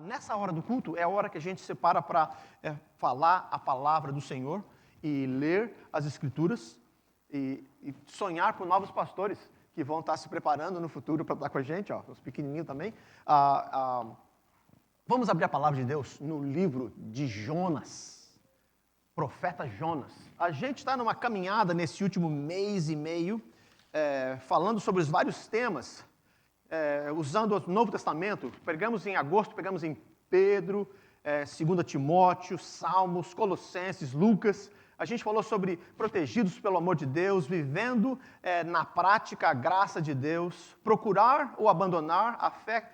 Nessa hora do culto é a hora que a gente separa para falar a palavra do Senhor e ler as Escrituras e sonhar por novos pastores que vão estar se preparando no futuro para estar com a gente, os pequenininhos também. Vamos abrir a palavra de Deus no livro de Jonas, profeta Jonas. A gente está numa caminhada nesse último mês e meio, falando sobre os vários temas, usando o Novo Testamento. Pegamos em agosto, pegamos em Pedro, 2 Timóteo, Salmos, Colossenses, Lucas. A gente falou sobre protegidos pelo amor de Deus, vivendo na prática a graça de Deus, procurar ou abandonar a fé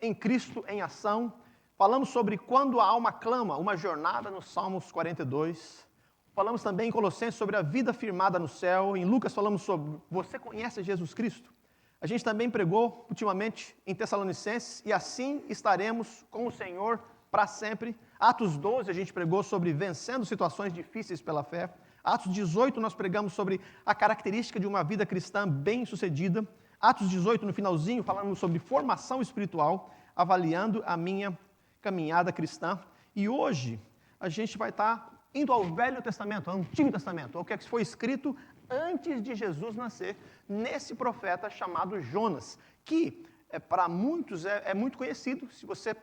em Cristo em ação. Falamos sobre quando a alma clama, uma jornada no Salmos 42. Falamos também em Colossenses sobre a vida firmada no céu. Em Lucas falamos sobre você conhece Jesus Cristo. A gente também pregou ultimamente em Tessalonicenses e assim estaremos com o Senhor para sempre. Atos 12 a gente pregou sobre vencendo situações difíceis pela fé. Atos 18 nós pregamos sobre a característica de uma vida cristã bem-sucedida. Atos 18 no finalzinho falamos sobre formação espiritual, avaliando a minha caminhada cristã. E hoje a gente vai estar indo ao Velho Testamento, ao Antigo Testamento, ao que foi escrito antes de Jesus nascer, nesse profeta chamado Jonas, que para muitos é muito conhecido. Se você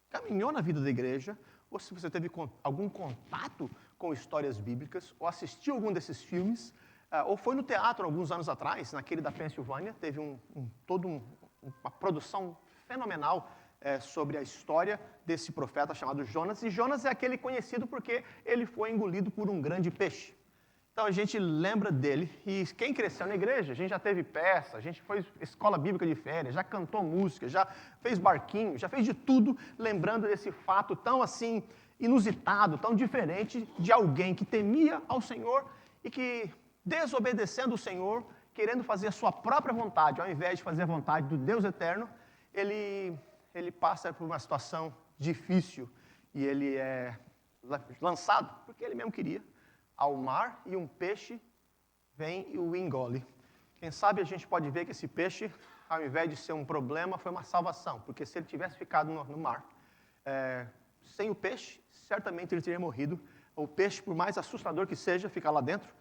caminhou na vida da igreja, ou se você teve algum contato com histórias bíblicas, ou assistiu algum desses filmes, ou foi no teatro alguns anos atrás, naquele da Pensilvânia, teve toda uma produção fenomenal sobre a história desse profeta chamado Jonas. E Jonas é aquele conhecido porque ele foi engolido por um grande peixe. Então a gente lembra dele, e quem cresceu na igreja, a gente já teve peça, a gente foi escola bíblica de férias, já cantou música, já fez barquinho, já fez de tudo, lembrando desse fato tão assim, inusitado, tão diferente de alguém que temia ao Senhor e que, desobedecendo o Senhor, querendo fazer a sua própria vontade, ao invés de fazer a vontade do Deus eterno, ele passa por uma situação difícil e ele é lançado, porque ele mesmo queria, ao mar, e um peixe vem e o engole. Quem sabe a gente pode ver que esse peixe, ao invés de ser um problema, foi uma salvação, porque se ele tivesse ficado no mar, sem o peixe, certamente ele teria morrido. O peixe, por mais assustador que seja, ficar lá dentro,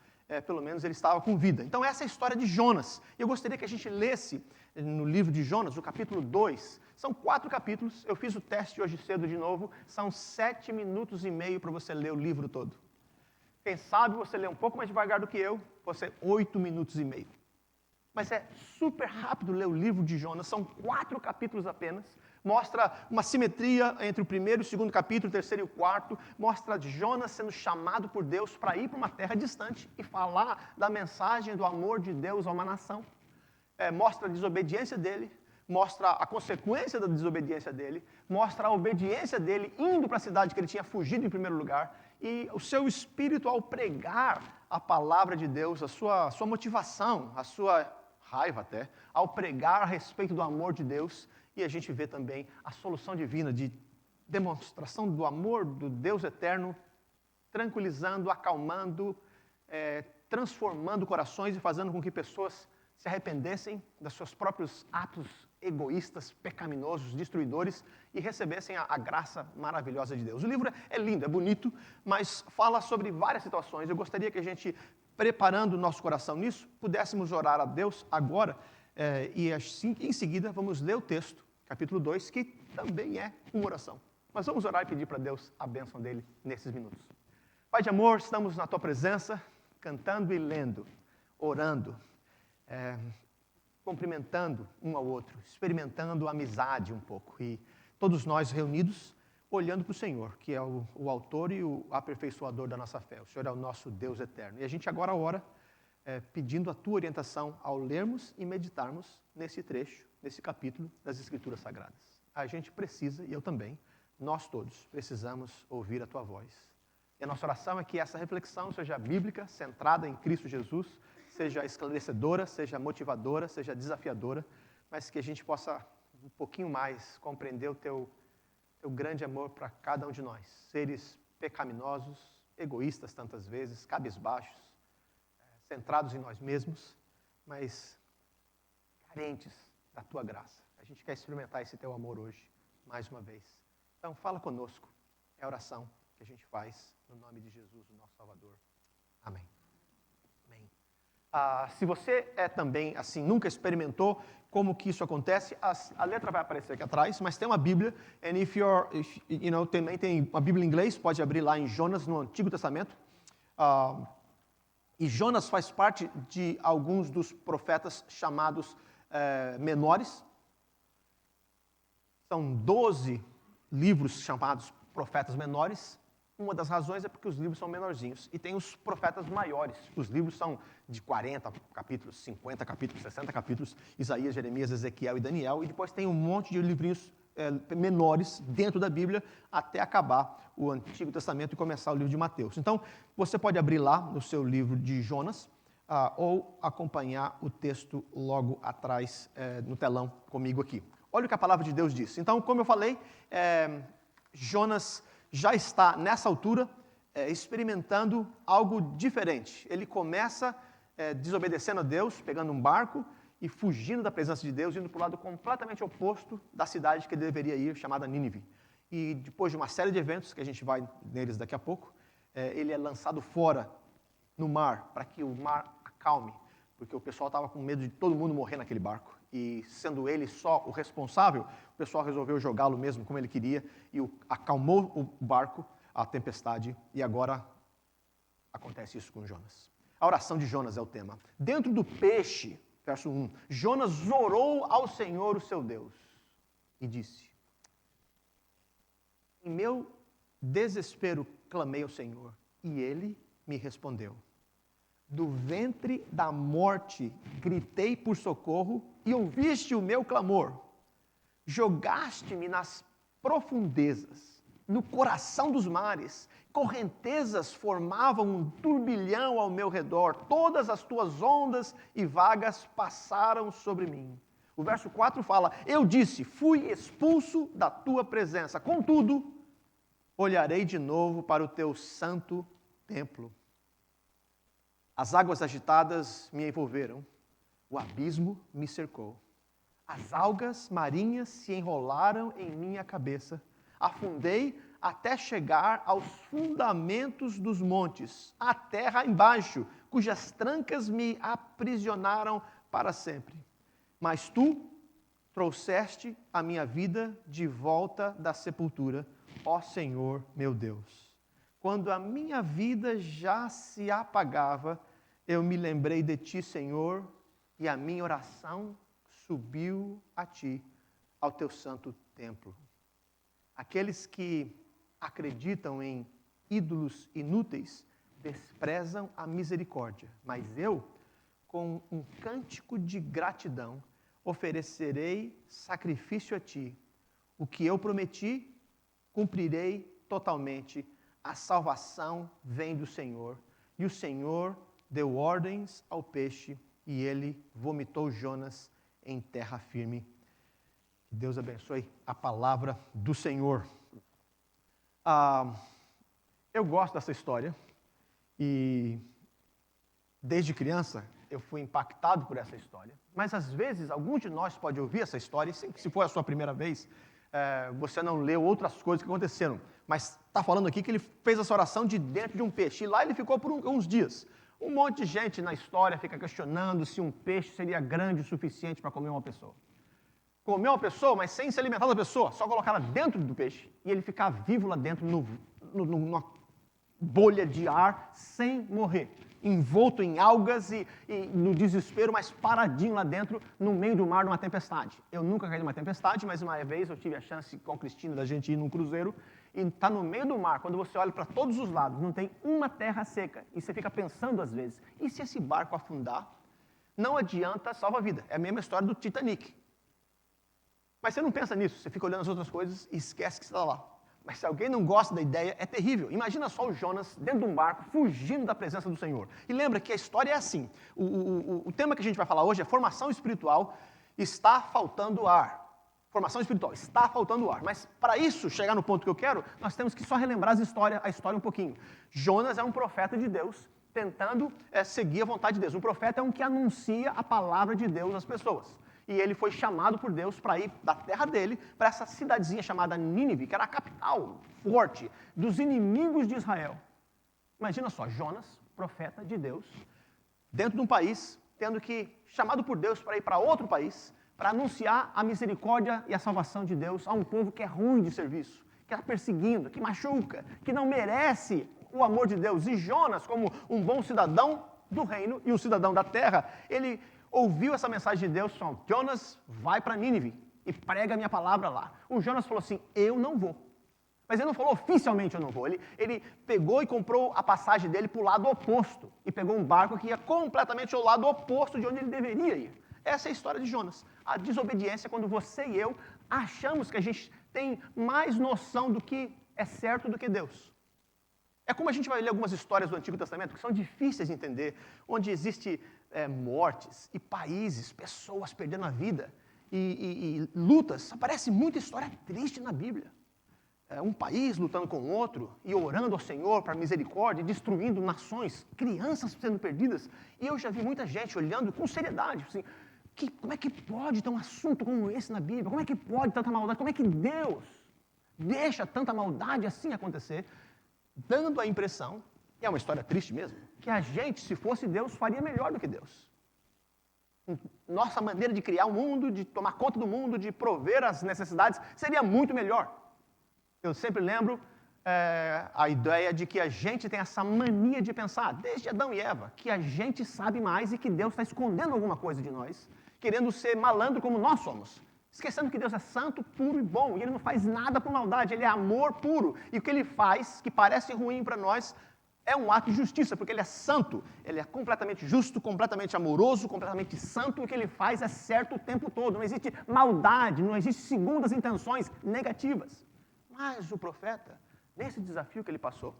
pelo menos ele estava com vida. Então essa é a história de Jonas. Eu gostaria que a gente lesse no livro de Jonas, o capítulo 2. São 4 capítulos, eu fiz o teste hoje cedo de novo, são 7 minutos e meio para você ler o livro todo. Quem sabe você lê um pouco mais devagar do que eu, você 8 minutos e meio. Mas é super rápido ler o livro de Jonas, são 4 capítulos apenas. Mostra uma simetria entre o primeiro e o segundo capítulo, o terceiro e o quarto. Mostra Jonas sendo chamado por Deus para ir para uma terra distante e falar da mensagem do amor de Deus a uma nação. Mostra a desobediência dele, mostra a consequência da desobediência dele, mostra a obediência dele indo para a cidade que ele tinha fugido em primeiro lugar, e o seu espírito ao pregar a palavra de Deus, a sua motivação, a sua raiva até, ao pregar a respeito do amor de Deus. E a gente vê também a solução divina de demonstração do amor do Deus eterno, tranquilizando, acalmando, transformando corações e fazendo com que pessoas se arrependessem dos seus próprios atos egoístas, pecaminosos, destruidores e recebessem a graça maravilhosa de Deus. O livro é lindo, é bonito, mas fala sobre várias situações. Eu gostaria que a gente, preparando o nosso coração nisso, pudéssemos orar a Deus agora e assim, em seguida vamos ler o texto, capítulo 2, que também é uma oração. Mas vamos orar e pedir para Deus a bênção dele nesses minutos. Pai de amor, estamos na tua presença, cantando e lendo, orando, cumprimentando um ao outro, experimentando a amizade um pouco, e todos nós reunidos, olhando para o Senhor, que é o autor e o aperfeiçoador da nossa fé. O Senhor é o nosso Deus eterno. E a gente agora ora, pedindo a tua orientação ao lermos e meditarmos nesse trecho, nesse capítulo das Escrituras Sagradas. A gente precisa, e eu também, nós todos precisamos ouvir a tua voz. E a nossa oração é que essa reflexão seja bíblica, centrada em Cristo Jesus, seja esclarecedora, seja motivadora, seja desafiadora, mas que a gente possa um pouquinho mais compreender o teu grande amor para cada um de nós, seres pecaminosos, egoístas tantas vezes, cabisbaixos, centrados em nós mesmos, mas carentes da tua graça. A gente quer experimentar esse teu amor hoje, mais uma vez. Então, fala conosco. É a oração que a gente faz no nome de Jesus, o nosso Salvador. Amém. Amém. Se você também, assim, nunca experimentou como que isso acontece, a letra vai aparecer aqui atrás, mas tem uma Bíblia, também tem uma Bíblia em inglês, pode abrir lá em Jonas, no Antigo Testamento. E Jonas faz parte de alguns dos profetas chamados menores. São 12 livros chamados profetas menores. Uma das razões é porque os livros são menorzinhos. E tem os profetas maiores. Os livros são de 40 capítulos, 50 capítulos, 60 capítulos. Isaías, Jeremias, Ezequiel e Daniel. E depois tem um monte de livrinhos menores dentro da Bíblia até acabar o Antigo Testamento e começar o livro de Mateus. Então, você pode abrir lá no seu livro de Jonas ou acompanhar o texto logo atrás no telão comigo aqui. Olha o que a palavra de Deus diz. Então, como eu falei, Jonas já está, nessa altura, experimentando algo diferente. Ele começa desobedecendo a Deus, pegando um barco e fugindo da presença de Deus, indo para o lado completamente oposto da cidade que ele deveria ir, chamada Nínive. E depois de uma série de eventos, que a gente vai neles daqui a pouco, ele é lançado fora no mar, para que o mar acalme, porque o pessoal estava com medo de todo mundo morrer naquele barco. E sendo ele só o responsável, o pessoal resolveu jogá-lo mesmo como ele queria e acalmou o barco, a tempestade, e agora acontece isso com Jonas. A oração de Jonas é o tema. Dentro do peixe, verso 1, Jonas orou ao Senhor, o seu Deus, e disse: em meu desespero clamei ao Senhor, e ele me respondeu. Do ventre da morte gritei por socorro e ouviste o meu clamor. Jogaste-me nas profundezas, no coração dos mares. Correntezas formavam um turbilhão ao meu redor. Todas as tuas ondas e vagas passaram sobre mim. O verso 4 fala: eu disse, fui expulso da tua presença. Contudo, olharei de novo para o teu santo templo. As águas agitadas me envolveram, o abismo me cercou. As algas marinhas se enrolaram em minha cabeça. Afundei até chegar aos fundamentos dos montes, a terra embaixo, cujas trancas me aprisionaram para sempre. Mas tu trouxeste a minha vida de volta da sepultura, ó Senhor meu Deus. Quando a minha vida já se apagava, eu me lembrei de ti, Senhor, e a minha oração subiu a ti, ao teu santo templo. Aqueles que acreditam em ídolos inúteis desprezam a misericórdia, mas eu, com um cântico de gratidão, oferecerei sacrifício a ti. O que eu prometi, cumprirei totalmente. A salvação vem do Senhor, e o Senhor deu ordens ao peixe, e ele vomitou Jonas em terra firme. Que Deus abençoe a palavra do Senhor. Eu gosto dessa história, e desde criança eu fui impactado por essa história, mas às vezes alguns de nós pode ouvir essa história, e se for a sua primeira vez, você não leu outras coisas que aconteceram, mas está falando aqui que ele fez essa oração de dentro de um peixe, e lá ele ficou por uns dias. Um monte de gente na história fica questionando se um peixe seria grande o suficiente para comer uma pessoa. Comer uma pessoa, mas sem se alimentar da pessoa, só colocar ela dentro do peixe, e ele ficar vivo lá dentro, numa bolha de ar, sem morrer. Envolto em algas e no desespero, mas paradinho lá dentro, no meio do mar, numa tempestade. Eu nunca caí numa tempestade, mas uma vez eu tive a chance com a Cristina da gente ir num cruzeiro, e está no meio do mar, quando você olha para todos os lados, não tem uma terra seca, e você fica pensando às vezes, e se esse barco afundar? Não adianta, salva a vida. É a mesma história do Titanic. Mas você não pensa nisso, você fica olhando as outras coisas e esquece que você está lá. Mas se alguém não gosta da ideia, é terrível. Imagina só o Jonas dentro de um barco, fugindo da presença do Senhor. E lembra que a história é assim. O tema que a gente vai falar hoje é formação espiritual, está faltando ar. Formação espiritual, está faltando ar. Mas para isso, chegar no ponto que eu quero, nós temos que só relembrar a história um pouquinho. Jonas é um profeta de Deus, tentando seguir a vontade de Deus. Um profeta é um que anuncia a palavra de Deus às pessoas. E ele foi chamado por Deus para ir da terra dele para essa cidadezinha chamada Nínive, que era a capital forte dos inimigos de Israel. Imagina só, Jonas, profeta de Deus, dentro de um país, tendo que, chamado por Deus para ir para outro país, para anunciar a misericórdia e a salvação de Deus a um povo que é ruim de serviço, que está perseguindo, que machuca, que não merece o amor de Deus. E Jonas, como um bom cidadão do reino e um cidadão da terra, ele ouviu essa mensagem de Deus, falou, Jonas, vai para Nínive e prega a minha palavra lá. O Jonas falou assim, eu não vou. Mas ele não falou oficialmente eu não vou. Ele pegou e comprou a passagem dele para o lado oposto. E pegou um barco que ia completamente ao lado oposto de onde ele deveria ir. Essa é a história de Jonas. A desobediência é quando você e eu achamos que a gente tem mais noção do que é certo do que Deus. É como a gente vai ler algumas histórias do Antigo Testamento que são difíceis de entender, onde existe mortes e países, pessoas perdendo a vida e lutas. Aparece muita história triste na Bíblia. Um país lutando com outro e orando ao Senhor para misericórdia, destruindo nações, crianças sendo perdidas. E eu já vi muita gente olhando com seriedade, assim, como é que pode ter um assunto como esse na Bíblia? Como é que pode tanta maldade? Como é que Deus deixa tanta maldade assim acontecer? Dando a impressão, e é uma história triste mesmo, que a gente, se fosse Deus, faria melhor do que Deus. Nossa maneira de criar o mundo, de tomar conta do mundo, de prover as necessidades, seria muito melhor. Eu sempre lembro a ideia de que a gente tem essa mania de pensar, desde Adão e Eva, que a gente sabe mais e que Deus está escondendo alguma coisa de nós, querendo ser malandro como nós somos. Esquecendo que Deus é santo, puro e bom, e Ele não faz nada por maldade, Ele é amor puro. E o que Ele faz, que parece ruim para nós, é um ato de justiça, porque Ele é santo, Ele é completamente justo, completamente amoroso, completamente santo, e o que Ele faz é certo o tempo todo. Não existe maldade, não existe segundas intenções negativas. Mas o profeta, nesse desafio que ele passou,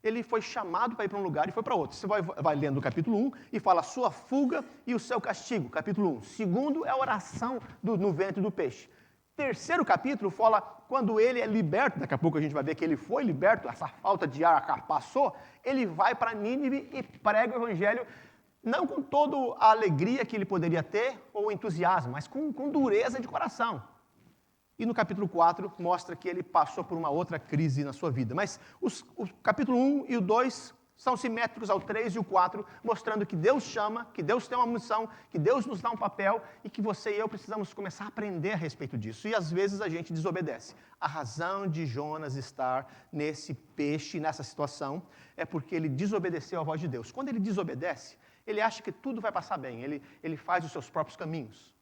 ele foi chamado para ir para um lugar e foi para outro. Você vai lendo o capítulo 1 e fala a sua fuga e o seu castigo, capítulo 1. Segundo é a oração no ventre do peixe. Terceiro capítulo fala quando ele é liberto, daqui a pouco a gente vai ver que ele foi liberto, essa falta de ar passou, ele vai para Nínive e prega o evangelho, não com toda a alegria que ele poderia ter ou entusiasmo, mas com dureza de coração. E no capítulo 4 mostra que ele passou por uma outra crise na sua vida. Mas o capítulo 1 e o 2 são simétricos ao 3 e o 4, mostrando que Deus chama, que Deus tem uma missão, que Deus nos dá um papel e que você e eu precisamos começar a aprender a respeito disso. E às vezes a gente desobedece. A razão de Jonas estar nesse peixe, nessa situação, é porque ele desobedeceu à voz de Deus. Quando ele desobedece, ele acha que tudo vai passar bem, ele faz os seus próprios caminhos.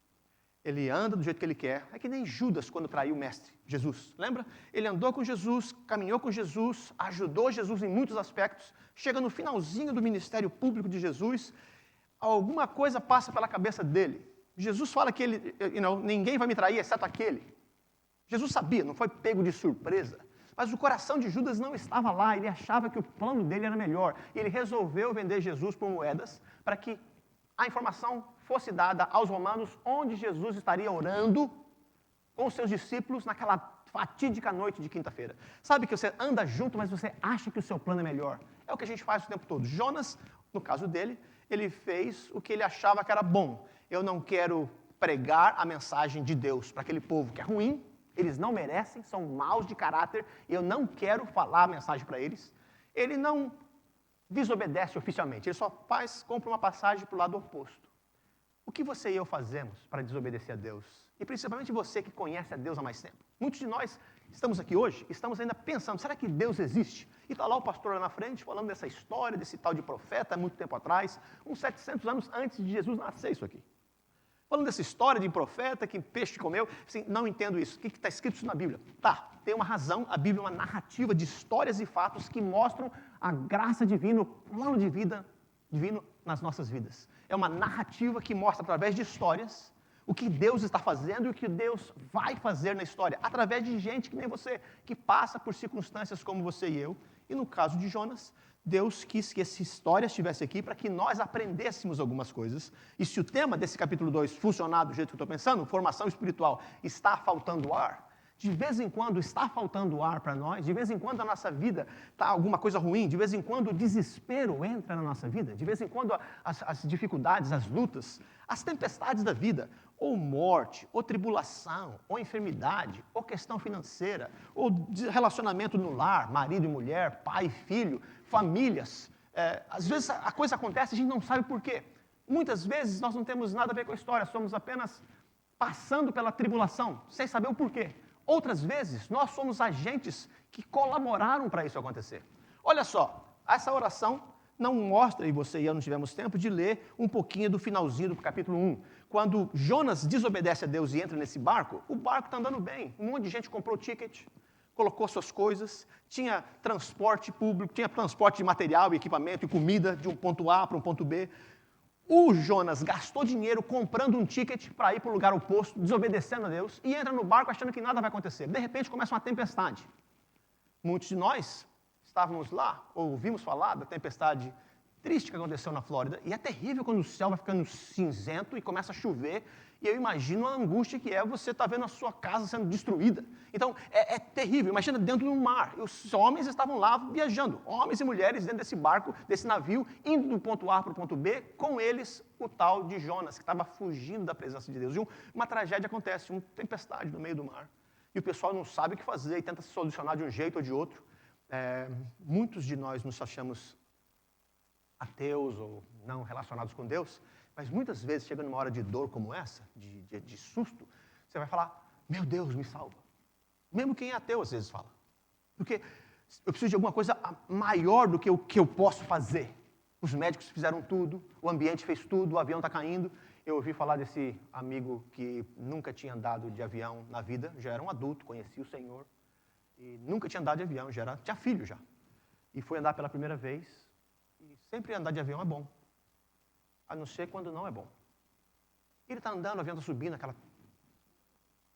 Ele anda do jeito que ele quer. É que nem Judas quando traiu o mestre, Jesus. Lembra? Ele andou com Jesus, caminhou com Jesus, ajudou Jesus em muitos aspectos. Chega no finalzinho do ministério público de Jesus, alguma coisa passa pela cabeça dele. Jesus fala que ninguém vai me trair exceto aquele. Jesus sabia, não foi pego de surpresa. Mas o coração de Judas não estava lá. Ele achava que o plano dele era melhor. E ele resolveu vender Jesus por moedas para que a informação fosse dada aos romanos onde Jesus estaria orando com os seus discípulos naquela fatídica noite de quinta-feira. Sabe que você anda junto, mas você acha que o seu plano é melhor. É o que a gente faz o tempo todo. Jonas, no caso dele, ele fez o que ele achava que era bom. Eu não quero pregar a mensagem de Deus para aquele povo que é ruim, eles não merecem, são maus de caráter, e eu não quero falar a mensagem para eles. Ele não desobedece oficialmente, ele só compra uma passagem para o lado oposto. O que você e eu fazemos para desobedecer a Deus? E principalmente você que conhece a Deus há mais tempo. Muitos de nós estamos aqui hoje, estamos ainda pensando, será que Deus existe? E está lá o pastor lá na frente, falando dessa história, desse tal de profeta, há muito tempo atrás, uns 700 anos antes de Jesus nascer isso aqui. Falando dessa história de profeta que peixe comeu, assim, não entendo isso. O que está escrito isso na Bíblia? Tá, tem uma razão, a Bíblia é uma narrativa de histórias e fatos que mostram a graça divina, o plano de vida divino nas nossas vidas. É uma narrativa que mostra através de histórias o que Deus está fazendo e o que Deus vai fazer na história, através de gente que nem você, que passa por circunstâncias como você e eu. E no caso de Jonas, Deus quis que essa história estivesse aqui para que nós aprendêssemos algumas coisas. E se o tema desse capítulo 2 funcionar do jeito que eu estou pensando, formação espiritual, está faltando ar, de vez em quando está faltando ar para nós, de vez em quando a nossa vida está alguma coisa ruim, de vez em quando o desespero entra na nossa vida, de vez em quando as dificuldades, as lutas, as tempestades da vida, ou morte, ou tribulação, ou enfermidade, ou questão financeira, ou relacionamento no lar, marido e mulher, pai e filho, famílias. Às vezes a coisa acontece e a gente não sabe por quê. Muitas vezes nós não temos nada a ver com a história, somos apenas passando pela tribulação, sem saber o porquê. Outras vezes, nós somos agentes que colaboraram para isso acontecer. Olha só, essa oração não mostra, e você e eu não tivemos tempo de ler um pouquinho do finalzinho do capítulo 1. Quando Jonas desobedece a Deus e entra nesse barco, o barco está andando bem. Um monte de gente comprou ticket, colocou suas coisas, tinha transporte público, tinha transporte de material, equipamento e comida de um ponto A para um ponto B. O Jonas gastou dinheiro comprando um ticket para ir para o lugar oposto, desobedecendo a Deus, e entra no barco achando que nada vai acontecer. De repente começa uma tempestade. Muitos de nós estávamos lá, ouvimos falar da tempestade triste que aconteceu na Flórida, e é terrível quando o céu vai ficando cinzento e começa a chover, e eu imagino a angústia que é você estar vendo a sua casa sendo destruída. Então, é terrível. Imagina dentro do mar. Os homens estavam lá viajando, homens e mulheres dentro desse barco, desse navio, indo do ponto A para o ponto B, com eles o tal de Jonas, que estava fugindo da presença de Deus. E uma tragédia acontece, uma tempestade no meio do mar. E o pessoal não sabe o que fazer e tenta se solucionar de um jeito ou de outro. Muitos de nós nos achamos ateus ou não relacionados com Deus, mas muitas vezes, chega numa hora de dor como essa, de susto, você vai falar, meu Deus, me salva. Mesmo quem é ateu às vezes fala. Porque eu preciso de alguma coisa maior do que o que eu posso fazer. Os médicos fizeram tudo, o ambiente fez tudo, o avião está caindo. Eu ouvi falar desse amigo que nunca tinha andado de avião na vida, já era um adulto, conhecia o Senhor, e nunca tinha andado de avião, tinha filho já. E foi andar pela primeira vez, e sempre andar de avião é bom, a não ser quando não é bom. Ele está andando, o avião está subindo, aquela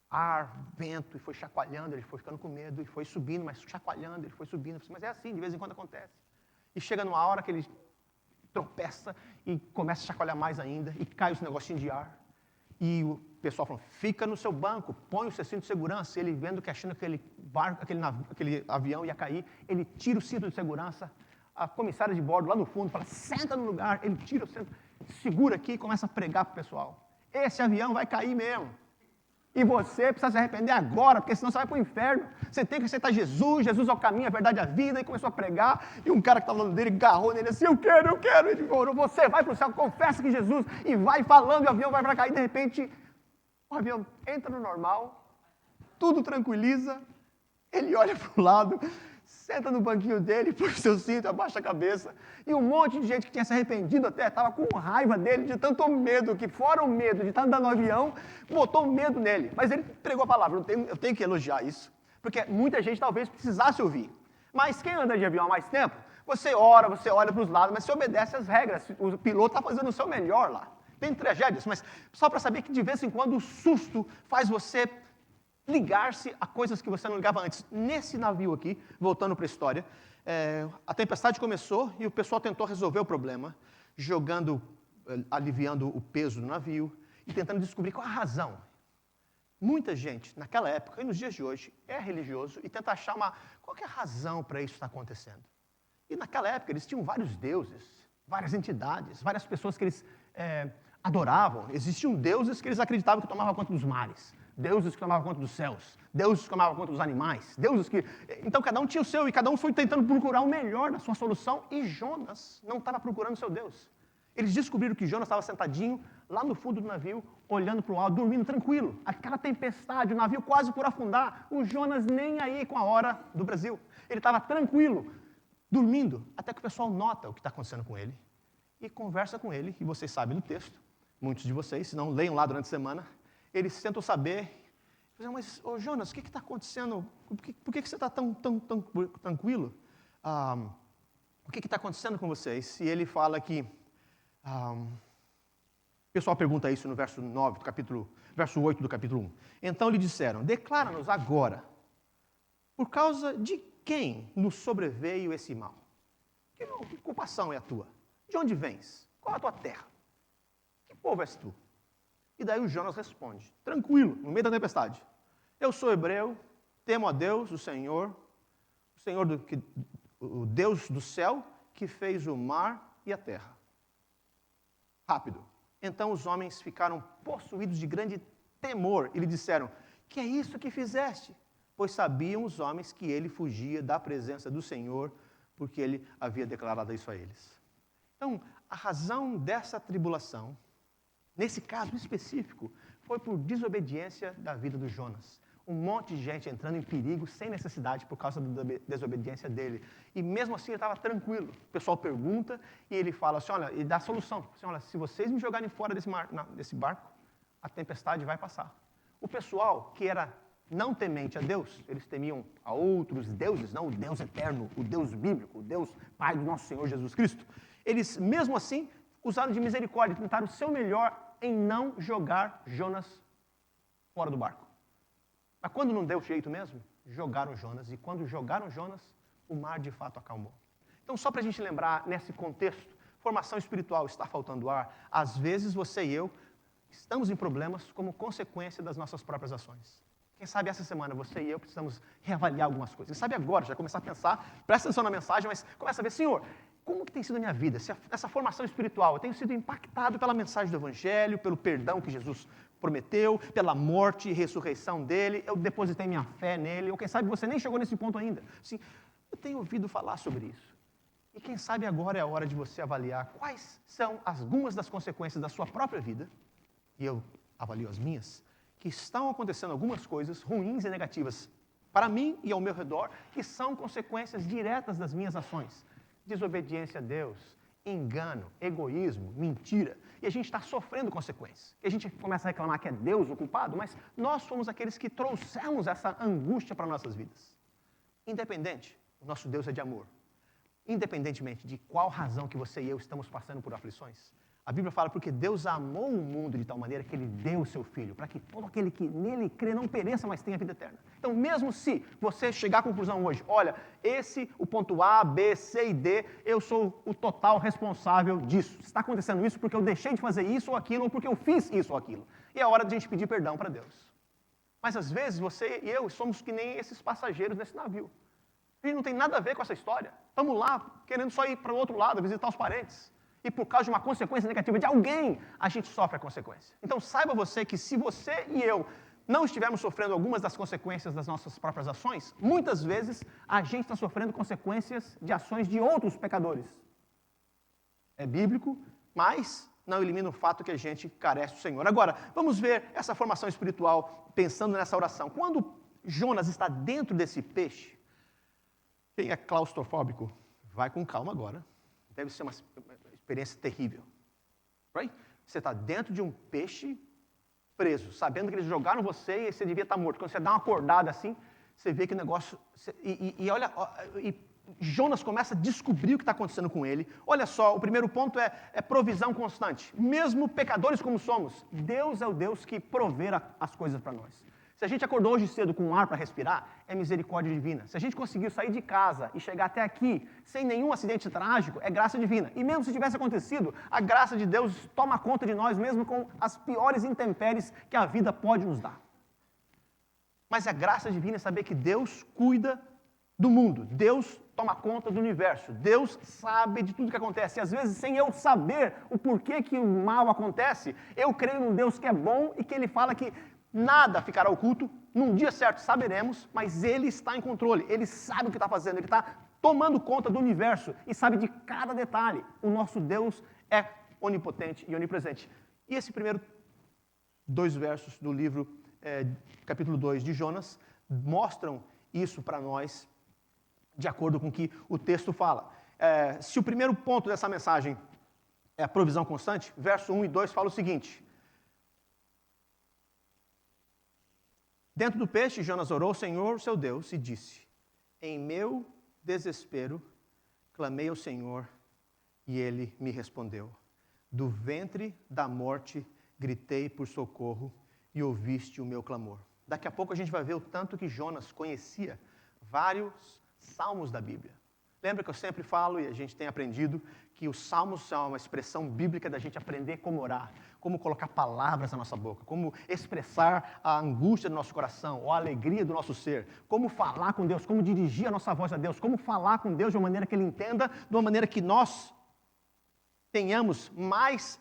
ar, vento, e foi chacoalhando, ele foi ficando com medo, e foi subindo, mas chacoalhando, ele foi subindo, mas é assim, de vez em quando acontece. E chega numa hora que ele tropeça e começa a chacoalhar mais ainda, e cai esse negocinho de ar. E o pessoal falou, fica no seu banco, põe o seu cinto de segurança. Ele vendo que achando que aquele avião ia cair, ele tira o cinto de segurança. A comissária de bordo lá no fundo fala, senta no lugar. Ele tira o cinto, segura aqui e começa a pregar para o pessoal. Esse avião vai cair mesmo. E você precisa se arrepender agora, porque senão você vai para o inferno. Você tem que aceitar Jesus, Jesus é o caminho, a verdade e a vida. E começou a pregar, e um cara que estava falando dele agarrou nele assim, eu quero. Ele falou, você vai para o céu, confessa que Jesus, e vai falando, e o avião vai para cá. E de repente, o avião entra no normal, tudo tranquiliza, ele olha para o lado, senta no banquinho dele, põe o seu cinto, abaixa a cabeça, e um monte de gente que tinha se arrependido até, estava com raiva dele, de tanto medo, que fora o medo de estar andando no avião, botou medo nele. Mas ele pregou a palavra, eu tenho que elogiar isso, porque muita gente talvez precisasse ouvir. Mas quem anda de avião há mais tempo, você olha para os lados, mas você obedece às regras, o piloto está fazendo o seu melhor lá. Tem tragédias, mas só para saber que de vez em quando o susto faz você ligar-se a coisas que você não ligava antes. Nesse navio aqui, voltando para a história, a tempestade começou e o pessoal tentou resolver o problema, aliviando o peso do navio e tentando descobrir qual a razão. Muita gente, naquela época e nos dias de hoje, é religioso e tenta achar qual que é a razão para isso estar acontecendo. E naquela época eles tinham vários deuses, várias entidades, várias pessoas que eles adoravam. Existiam deuses que eles acreditavam que tomavam conta dos mares, deuses que tomavam conta dos céus, deuses que tomavam conta dos animais, deuses que... Então cada um tinha o seu e cada um foi tentando procurar o melhor na sua solução e Jonas não estava procurando o seu Deus. Eles descobriram que Jonas estava sentadinho lá no fundo do navio, olhando para o alto, dormindo tranquilo. Aquela tempestade, o navio quase por afundar, o Jonas nem aí com a hora do Brasil. Ele estava tranquilo, dormindo, até que o pessoal nota o que está acontecendo com ele e conversa com ele, e vocês sabem do texto, muitos de vocês, se não leiam lá durante a semana, eles tentam saber, mas, Jonas, o que está acontecendo? Por que você está tão tranquilo? O que está acontecendo com vocês? E ele fala que, o pessoal pergunta isso no verso 9 verso 8 do capítulo 1. Então lhe disseram, declara-nos agora, por causa de quem nos sobreveio esse mal? Que ocupação é a tua? De onde vens? Qual é a tua terra? Que povo és tu? E daí o Jonas responde, tranquilo, no meio da tempestade. Eu sou hebreu, temo a Deus, o Senhor o Deus do céu, que fez o mar e a terra. Rápido. Então os homens ficaram possuídos de grande temor e lhe disseram: que é isso que fizeste? Pois sabiam os homens que ele fugia da presença do Senhor, porque ele havia declarado isso a eles. Então, a razão dessa tribulação, nesse caso específico, foi por desobediência da vida do Jonas. Um monte de gente entrando em perigo sem necessidade por causa da desobediência dele. E mesmo assim ele estava tranquilo. O pessoal pergunta e ele fala assim, olha, e dá a solução. Assim, olha, se vocês me jogarem fora desse barco, a tempestade vai passar. O pessoal que era não temente a Deus, eles temiam a outros deuses, não o Deus eterno, o Deus bíblico, o Deus Pai do nosso Senhor Jesus Cristo. Eles, mesmo assim, usaram de misericórdia, tentaram o seu melhor em não jogar Jonas fora do barco. Mas quando não deu jeito mesmo, jogaram Jonas. E quando jogaram Jonas, o mar de fato acalmou. Então, só para a gente lembrar, nesse contexto, formação espiritual, está faltando ar. Às vezes, você e eu estamos em problemas como consequência das nossas próprias ações. Quem sabe essa semana você e eu precisamos reavaliar algumas coisas. Quem sabe agora, já começar a pensar, presta atenção na mensagem, mas começa a ver, Senhor, como que tem sido a minha vida? Essa formação espiritual, eu tenho sido impactado pela mensagem do Evangelho, pelo perdão que Jesus prometeu, pela morte e ressurreição dele, eu depositei minha fé nele, ou quem sabe você nem chegou nesse ponto ainda. Assim, eu tenho ouvido falar sobre isso. E quem sabe agora é a hora de você avaliar quais são algumas das consequências da sua própria vida, e eu avalio as minhas, que estão acontecendo algumas coisas ruins e negativas para mim e ao meu redor, que são consequências diretas das minhas ações. Desobediência a Deus, engano, egoísmo, mentira. E a gente está sofrendo consequências. E a gente começa a reclamar que é Deus o culpado, mas nós fomos aqueles que trouxemos essa angústia para nossas vidas. Independente, o nosso Deus é de amor. Independentemente de qual razão que você e eu estamos passando por aflições, a Bíblia fala porque Deus amou o mundo de tal maneira que Ele deu o seu Filho, para que todo aquele que nele crê não pereça, mas tenha vida eterna. Então, mesmo se você chegar à conclusão hoje, olha, o ponto A, B, C e D, eu sou o total responsável disso. Está acontecendo isso porque eu deixei de fazer isso ou aquilo, ou porque eu fiz isso ou aquilo. E é hora de a gente pedir perdão para Deus. Mas, às vezes, você e eu somos que nem esses passageiros nesse navio. A gente não tem nada a ver com essa história. Estamos lá, querendo só ir para o outro lado, visitar os parentes. E por causa de uma consequência negativa de alguém, a gente sofre a consequência. Então saiba você que se você e eu não estivermos sofrendo algumas das consequências das nossas próprias ações, muitas vezes a gente está sofrendo consequências de ações de outros pecadores. É bíblico, mas não elimina o fato que a gente carece do Senhor. Agora, vamos ver essa formação espiritual pensando nessa oração. Quando Jonas está dentro desse peixe, quem é claustrofóbico, vai com calma agora. Deve ser uma experiência terrível. Right? Você está dentro de um peixe preso, sabendo que eles jogaram você e você devia estar morto. Quando você dá uma acordada assim, você vê que o negócio... E Jonas começa a descobrir o que está acontecendo com ele. Olha só, o primeiro ponto é provisão constante. Mesmo pecadores como somos, Deus é o Deus que provê as coisas para nós. Se a gente acordou hoje cedo com ar para respirar, é misericórdia divina. Se a gente conseguiu sair de casa e chegar até aqui sem nenhum acidente trágico, é graça divina. E mesmo se tivesse acontecido, a graça de Deus toma conta de nós, mesmo com as piores intempéries que a vida pode nos dar. Mas a graça divina é saber que Deus cuida do mundo. Deus toma conta do universo. Deus sabe de tudo que acontece. E às vezes, sem eu saber o porquê que o mal acontece, eu creio num Deus que é bom e que Ele fala que nada ficará oculto, num dia certo saberemos, mas Ele está em controle, Ele sabe o que está fazendo, Ele está tomando conta do universo e sabe de cada detalhe. O nosso Deus é onipotente e onipresente. E esse primeiro 2 versos do livro, capítulo 2 de Jonas, mostram isso para nós, de acordo com o que o texto fala. Se o primeiro ponto dessa mensagem é a provisão constante, verso 1 e 2 fala o seguinte: dentro do peixe, Jonas orou ao Senhor, seu Deus, e disse: em meu desespero, clamei ao Senhor, e Ele me respondeu. Do ventre da morte, gritei por socorro, e ouviste o meu clamor. Daqui a pouco a gente vai ver o tanto que Jonas conhecia vários salmos da Bíblia. Lembra que eu sempre falo, e a gente tem aprendido, que os salmos são uma expressão bíblica da gente aprender como orar, como colocar palavras na nossa boca, como expressar a angústia do nosso coração, ou a alegria do nosso ser, como falar com Deus, como dirigir a nossa voz a Deus, como falar com Deus de uma maneira que Ele entenda, de uma maneira que nós tenhamos mais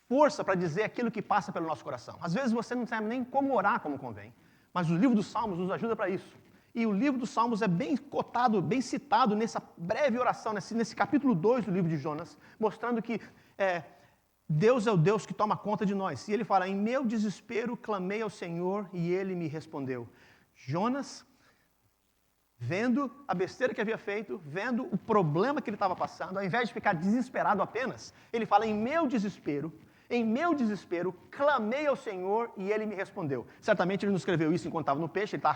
força para dizer aquilo que passa pelo nosso coração. Às vezes você não sabe nem como orar como convém, mas o livro dos Salmos nos ajuda para isso. E o livro dos Salmos é bem cotado, bem citado nessa breve oração, nesse capítulo 2 do livro de Jonas, mostrando que Deus é o Deus que toma conta de nós. E ele fala, em meu desespero clamei ao Senhor e ele me respondeu. Jonas, vendo a besteira que havia feito, vendo o problema que ele estava passando, ao invés de ficar desesperado apenas, ele fala, em meu desespero, clamei ao Senhor e ele me respondeu. Certamente ele não escreveu isso enquanto estava no peixe, ele está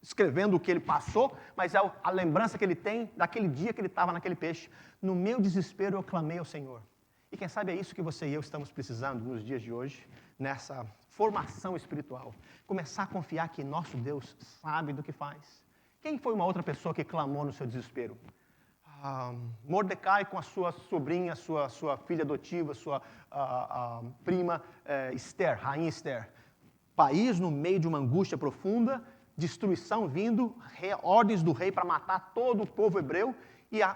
escrevendo o que ele passou, mas é a lembrança que ele tem daquele dia que ele estava naquele peixe. No meu desespero eu clamei ao Senhor. E quem sabe é isso que você e eu estamos precisando nos dias de hoje, nessa formação espiritual. Começar a confiar que nosso Deus sabe do que faz. Quem foi uma outra pessoa que clamou no seu desespero? Mordecai com a sua sobrinha, sua filha adotiva, sua prima Esther, rainha Esther. País no meio de uma angústia profunda, destruição vindo, ordens do rei para matar todo o povo hebreu, e a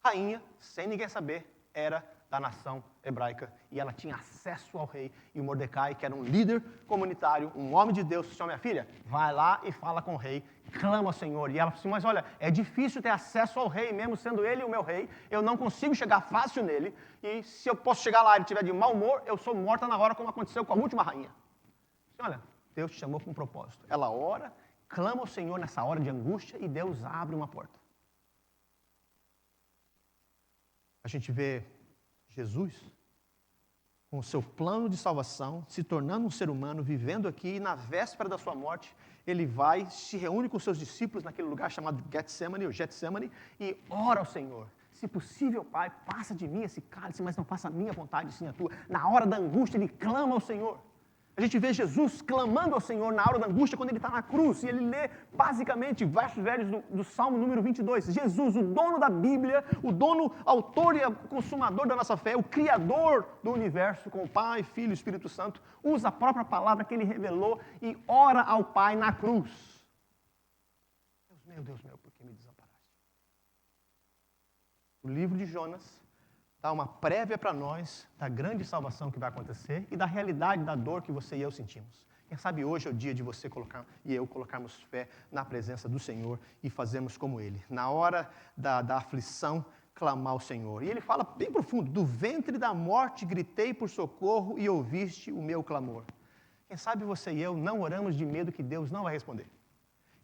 rainha, sem ninguém saber, era da nação hebraica, e ela tinha acesso ao rei, e o Mordecai, que era um líder comunitário, um homem de Deus, disse, minha filha, vai lá e fala com o rei, clama ao Senhor, e ela disse, mas olha, é difícil ter acesso ao rei, mesmo sendo ele o meu rei, eu não consigo chegar fácil nele, e se eu posso chegar lá e ele estiver de mau humor, eu sou morta na hora, como aconteceu com a última rainha. Disse, olha, Deus te chamou com um propósito. Ela ora, clama ao Senhor nessa hora de angústia, e Deus abre uma porta. A gente vê Jesus, com o seu plano de salvação, se tornando um ser humano, vivendo aqui, e na véspera da sua morte, ele vai, se reúne com seus discípulos naquele lugar chamado Getsemane, e ora ao Senhor. Se possível, Pai, passa de mim esse cálice, mas não faça a minha vontade, sim a tua. Na hora da angústia, ele clama ao Senhor. A gente vê Jesus clamando ao Senhor na hora da angústia quando ele está na cruz, e ele lê basicamente versos velhos do Salmo número 22. Jesus, o dono da Bíblia, o dono, autor e consumador da nossa fé, o criador do universo, com o Pai, Filho e Espírito Santo, usa a própria palavra que ele revelou e ora ao Pai na cruz. Deus meu, por que me desamparaste? O livro de Jonas dá uma prévia para nós da grande salvação que vai acontecer e da realidade da dor que você e eu sentimos. Quem sabe hoje é o dia de você e eu colocarmos fé na presença do Senhor e fazermos como Ele. Na hora da aflição, clamar ao Senhor. E ele fala bem profundo, do ventre da morte gritei por socorro e ouviste o meu clamor. Quem sabe você e eu não oramos de medo que Deus não vai responder.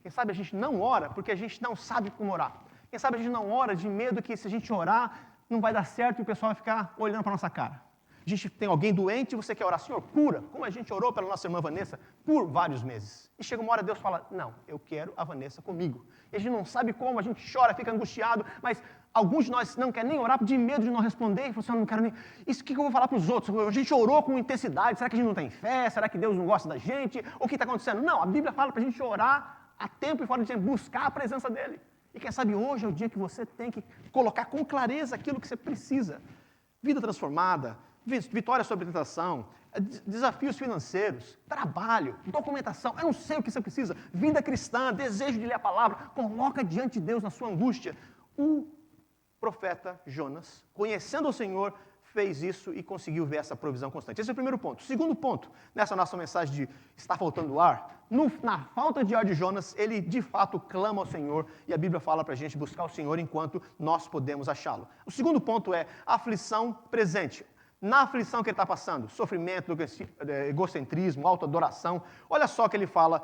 Quem sabe a gente não ora porque a gente não sabe como orar. Quem sabe a gente não ora de medo que se a gente orar não vai dar certo e o pessoal vai ficar olhando para a nossa cara. A gente tem alguém doente e você quer orar, Senhor, cura, como a gente orou pela nossa irmã Vanessa por vários meses. E chega uma hora Deus fala, não, eu quero a Vanessa comigo. E a gente não sabe como, a gente chora, fica angustiado, mas alguns de nós não querem nem orar de medo de não responder, e fala assim, eu não quero nem... Isso, o que eu vou falar para os outros? A gente orou com intensidade, será que a gente não tem fé? Será que Deus não gosta da gente? O que está acontecendo? Não, a Bíblia fala para a gente orar a tempo e fora de tempo, buscar a presença dEle. E quem sabe hoje é o dia que você tem que colocar com clareza aquilo que você precisa. Vida transformada, vitória sobre a tentação, desafios financeiros, trabalho, documentação, eu não sei o que você precisa. Vida cristã, desejo de ler a palavra, coloca diante de Deus na sua angústia. O profeta Jonas, conhecendo o Senhor, fez isso e conseguiu ver essa provisão constante. Esse é o primeiro ponto. O segundo ponto, nessa nossa mensagem de está faltando ar, na falta de ar de Jonas, ele de fato clama ao Senhor e a Bíblia fala para a gente buscar o Senhor enquanto nós podemos achá-lo. O segundo ponto é aflição presente. Na aflição que ele está passando, sofrimento, egocentrismo, autoadoração, olha só que ele fala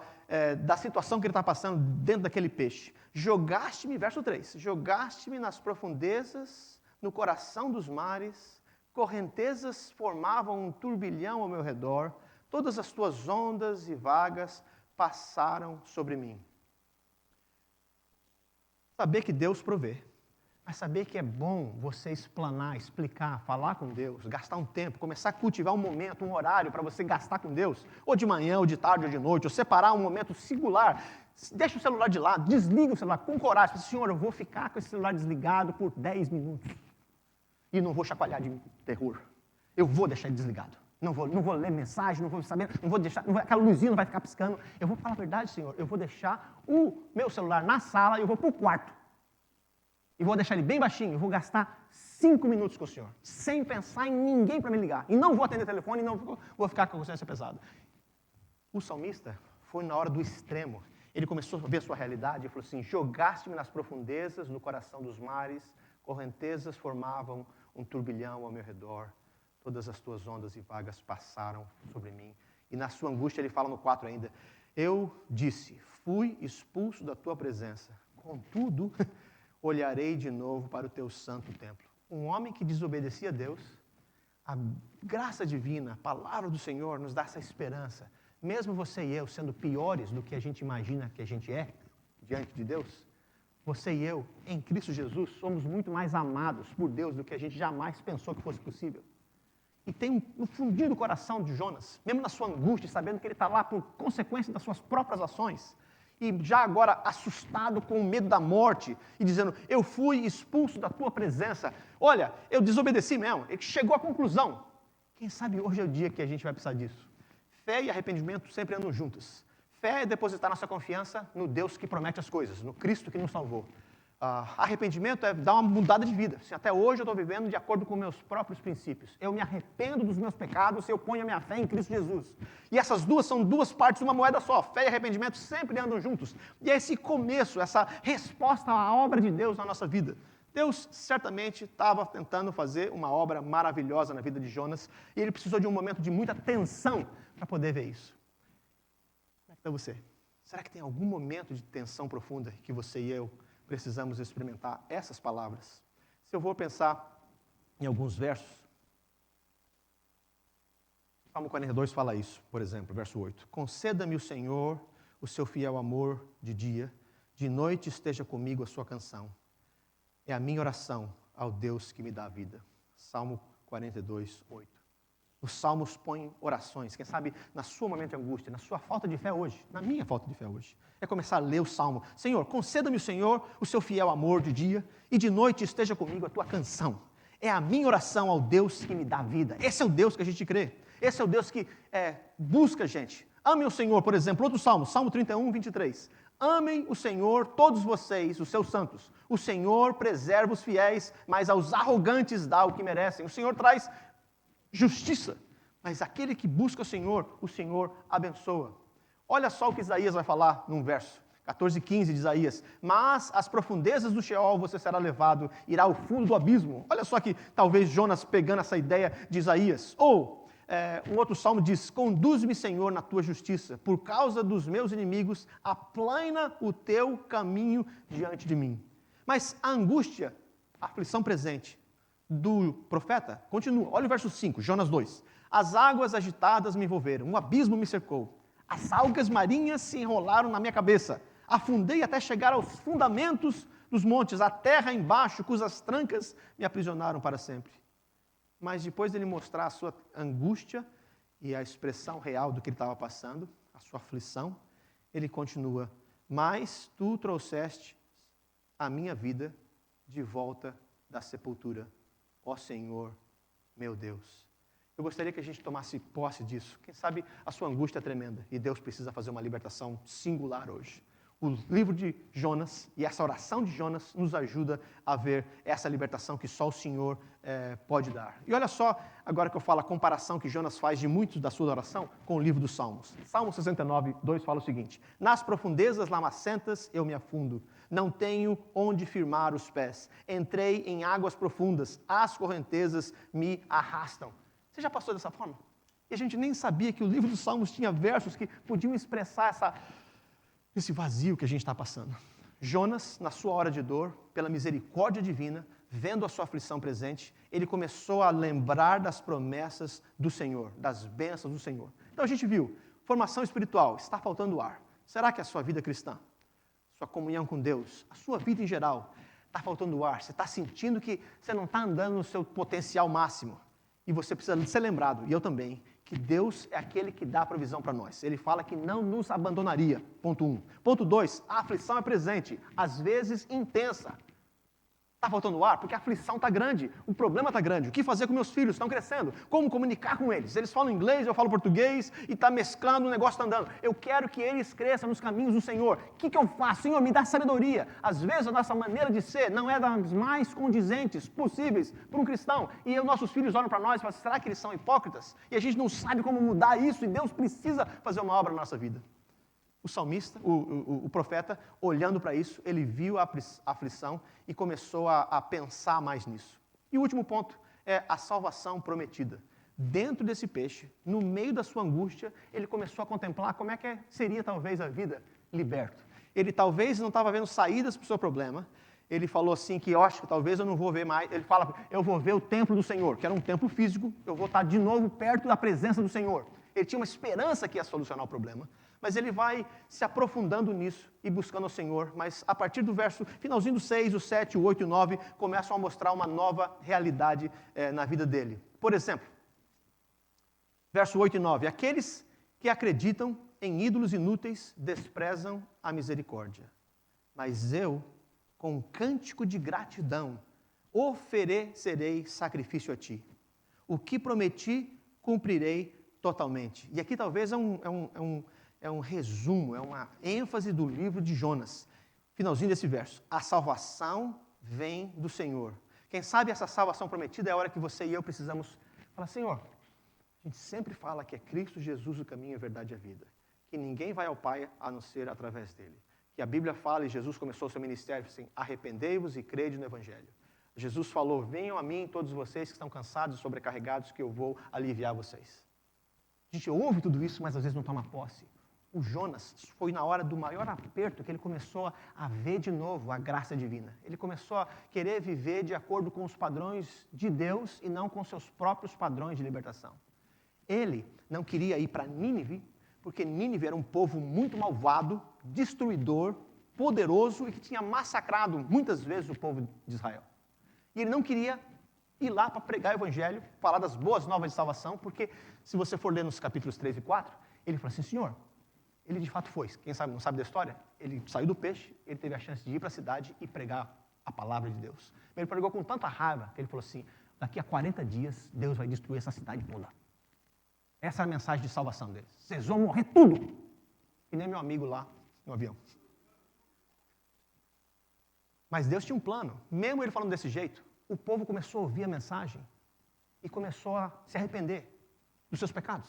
da situação que ele está passando dentro daquele peixe. Jogaste-me, verso 3, jogaste-me nas profundezas, no coração dos mares, correntezas formavam um turbilhão ao meu redor, todas as tuas ondas e vagas passaram sobre mim. Saber que Deus provê, mas saber que é bom você explanar, explicar, falar com Deus, gastar um tempo, começar a cultivar um momento, um horário para você gastar com Deus, ou de manhã, ou de tarde, ou de noite, ou separar um momento singular. Deixa o celular de lado, desliga o celular com coragem. Senhor, eu vou ficar com esse celular desligado por 10 minutos. E não vou chacoalhar de terror. Eu vou deixar ele desligado. Não vou ler mensagem, não vou saber, aquela luzinha não vai ficar piscando. Eu vou falar a verdade, Senhor. Eu vou deixar o meu celular na sala e eu vou para o quarto. e vou deixar ele bem baixinho, eu vou gastar 5 minutos com o senhor, sem pensar em ninguém para me ligar. E não vou atender o telefone e não vou ficar com a consciência pesada. O salmista foi na hora do extremo. Ele começou a ver a sua realidade e falou assim: jogaste-me nas profundezas, no coração dos mares, correntezas formavam um turbilhão ao meu redor, todas as tuas ondas e vagas passaram sobre mim. E na sua angústia ele fala no 4 ainda: eu disse, fui expulso da tua presença, contudo, olharei de novo para o teu santo templo. Um homem que desobedecia a Deus, a graça divina, a palavra do Senhor nos dá essa esperança. Mesmo você e eu sendo piores do que a gente imagina que a gente é diante de Deus, você e eu, em Cristo Jesus, somos muito mais amados por Deus do que a gente jamais pensou que fosse possível. E tem no fundinho do coração de Jonas, mesmo na sua angústia, sabendo que ele está lá por consequência das suas próprias ações, e já agora assustado com o medo da morte, e dizendo: eu fui expulso da tua presença. Olha, eu desobedeci mesmo. Ele chegou à conclusão. Quem sabe hoje é o dia que a gente vai precisar disso. Fé e arrependimento sempre andam juntas. Fé é depositar nossa confiança no Deus que promete as coisas, no Cristo que nos salvou. Arrependimento é dar uma mudada de vida. Assim, até hoje eu estou vivendo de acordo com meus próprios princípios. Eu me arrependo dos meus pecados e eu ponho a minha fé em Cristo Jesus. E essas duas são duas partes de uma moeda só. Fé e arrependimento sempre andam juntos. E é esse começo, essa resposta à obra de Deus na nossa vida. Deus certamente estava tentando fazer uma obra maravilhosa na vida de Jonas e ele precisou de um momento de muita tensão para poder ver isso. Como é que está você? Será que tem algum momento de tensão profunda que você e eu precisamos experimentar essas palavras? Se eu vou pensar em alguns versos, Salmo 42 fala isso, por exemplo, verso 8. Conceda-me o Senhor o seu fiel amor de noite esteja comigo a sua canção. É a minha oração ao Deus que me dá a vida. Salmo 42, 8. Os salmos põem orações, quem sabe na sua momento de angústia, na sua falta de fé hoje, na minha falta de fé hoje. É começar a ler o salmo. Senhor, conceda-me o Senhor o seu fiel amor de dia e de noite esteja comigo a tua canção. É a minha oração ao Deus que me dá vida. Esse é o Deus que a gente crê. Esse é o Deus que busca a gente. Amem o Senhor, por exemplo, outro salmo, Salmo 31, 23. Amem o Senhor, todos vocês, os seus santos. O Senhor preserva os fiéis, mas aos arrogantes dá o que merecem. O Senhor traz justiça, mas aquele que busca o Senhor abençoa. Olha só o que Isaías vai falar num verso, 14, 15 de Isaías. Mas às profundezas do Sheol você será levado, irá ao fundo do abismo. Olha só que talvez Jonas pegando essa ideia de Isaías. Ou um outro salmo diz: conduz-me, Senhor, na tua justiça, por causa dos meus inimigos, aplana o teu caminho diante de mim. Mas a angústia, a aflição presente do profeta continua. Olha o verso 5, Jonas 2. As águas agitadas me envolveram, um abismo me cercou. As algas marinhas se enrolaram na minha cabeça. Afundei até chegar aos fundamentos dos montes, a terra embaixo, cujas trancas me aprisionaram para sempre. Mas depois dele mostrar a sua angústia e a expressão real do que ele estava passando, a sua aflição, ele continua: mas tu trouxeste a minha vida de volta da sepultura, ó Senhor, meu Deus. Eu gostaria que a gente tomasse posse disso. Quem sabe a sua angústia é tremenda e Deus precisa fazer uma libertação singular hoje. O livro de Jonas e essa oração de Jonas nos ajuda a ver essa libertação que só o Senhor pode dar. E olha só, agora que eu falo a comparação que Jonas faz de muito da sua oração com o livro dos Salmos. Salmo 69, 2 fala o seguinte: nas profundezas lamacentas eu me afundo, não tenho onde firmar os pés. Entrei em águas profundas, as correntezas me arrastam. Você já passou dessa forma? E a gente nem sabia que o livro dos Salmos tinha versos que podiam expressar esse vazio que a gente está passando. Jonas, na sua hora de dor, pela misericórdia divina, vendo a sua aflição presente, ele começou a lembrar das promessas do Senhor, das bênçãos do Senhor. Então a gente viu, formação espiritual, está faltando ar. Será que a sua vida cristã, sua comunhão com Deus, a sua vida em geral, está faltando ar? Você está sentindo que você não está andando no seu potencial máximo? E você precisa ser lembrado, e eu também, que Deus é aquele que dá a provisão para nós. Ele fala que não nos abandonaria, ponto 1. Ponto 2, a aflição é presente, às vezes intensa. Está faltando ar? Porque a aflição está grande, o problema está grande. O que fazer com meus filhos? Estão crescendo. Como comunicar com eles? Eles falam inglês, eu falo português, e está mesclando, o negócio está andando. Eu quero que eles cresçam nos caminhos do Senhor. O que eu faço? Senhor, me dá sabedoria. Às vezes a nossa maneira de ser não é das mais condizentes possíveis para um cristão. E os nossos filhos olham para nós e falam, será que eles são hipócritas? E a gente não sabe como mudar isso, e Deus precisa fazer uma obra na nossa vida. O salmista, o profeta, olhando para isso, ele viu a aflição e começou a pensar mais nisso. E o último ponto é a salvação prometida. Dentro desse peixe, no meio da sua angústia, ele começou a contemplar como é que seria talvez a vida liberto. Ele talvez não estava vendo saídas para o seu problema. Ele falou assim que eu acho que talvez eu não vou ver mais. Ele fala, eu vou ver o templo do Senhor, que era um templo físico, eu vou estar de novo perto da presença do Senhor. Ele tinha uma esperança que ia solucionar o problema. Mas ele vai se aprofundando nisso e buscando o Senhor. Mas a partir do finalzinho do 6, o 7, o 8 e o 9, começam a mostrar uma nova realidade na vida dele. Por exemplo, verso 8 e 9. Aqueles que acreditam em ídolos inúteis desprezam a misericórdia. Mas eu, com um cântico de gratidão, oferecerei sacrifício a ti. O que prometi, cumprirei totalmente. E aqui talvez é um resumo, é uma ênfase do livro de Jonas. Finalzinho desse verso. A salvação vem do Senhor. Quem sabe essa salvação prometida é a hora que você e eu precisamos falar, Senhor, a gente sempre fala que é Cristo Jesus o caminho, a verdade e a vida. Que ninguém vai ao Pai a não ser através dele. Que a Bíblia fala, e Jesus começou o seu ministério assim, arrependei-vos e crede no Evangelho. Jesus falou, venham a mim todos vocês que estão cansados e sobrecarregados, que eu vou aliviar vocês. A gente ouve tudo isso, mas às vezes não toma posse. O Jonas foi na hora do maior aperto que ele começou a ver de novo a graça divina. Ele começou a querer viver de acordo com os padrões de Deus e não com seus próprios padrões de libertação. Ele não queria ir para Nínive, porque Nínive era um povo muito malvado, destruidor, poderoso e que tinha massacrado muitas vezes o povo de Israel. E ele não queria ir lá para pregar o Evangelho, falar das boas novas de salvação, porque se você for ler nos capítulos 3 e 4, ele falou assim, Senhor, ele de fato foi. Quem sabe, não sabe da história? Ele saiu do peixe, ele teve a chance de ir para a cidade e pregar a palavra de Deus. Ele pregou com tanta raiva que ele falou assim, daqui a 40 dias, Deus vai destruir essa cidade toda. Essa é a mensagem de salvação deles. Vocês vão morrer tudo. E nem meu amigo lá no avião. Mas Deus tinha um plano. Mesmo ele falando desse jeito, o povo começou a ouvir a mensagem e começou a se arrepender dos seus pecados.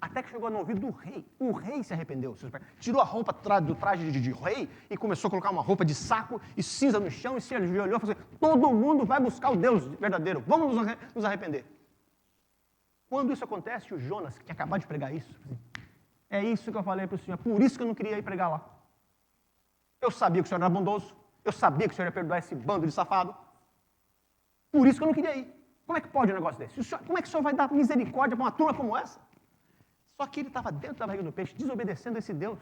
Até que chegou no ouvido do rei. O rei se arrependeu. Tirou a roupa do traje de rei e começou a colocar uma roupa de saco e cinza no chão e se ajoelhou e falou assim, todo mundo vai buscar o Deus verdadeiro. Vamos nos arrepender. Quando isso acontece, o Jonas, que tinha acabado de pregar isso, é isso que eu falei para o senhor, por isso que eu não queria ir pregar lá. Eu sabia que o senhor era bondoso, eu sabia que o senhor ia perdoar esse bando de safado, por isso que eu não queria ir. Como é que pode um negócio desse? Como é que o senhor vai dar misericórdia para uma turma como essa? Só que ele estava dentro da barriga do peixe, desobedecendo a esse Deus.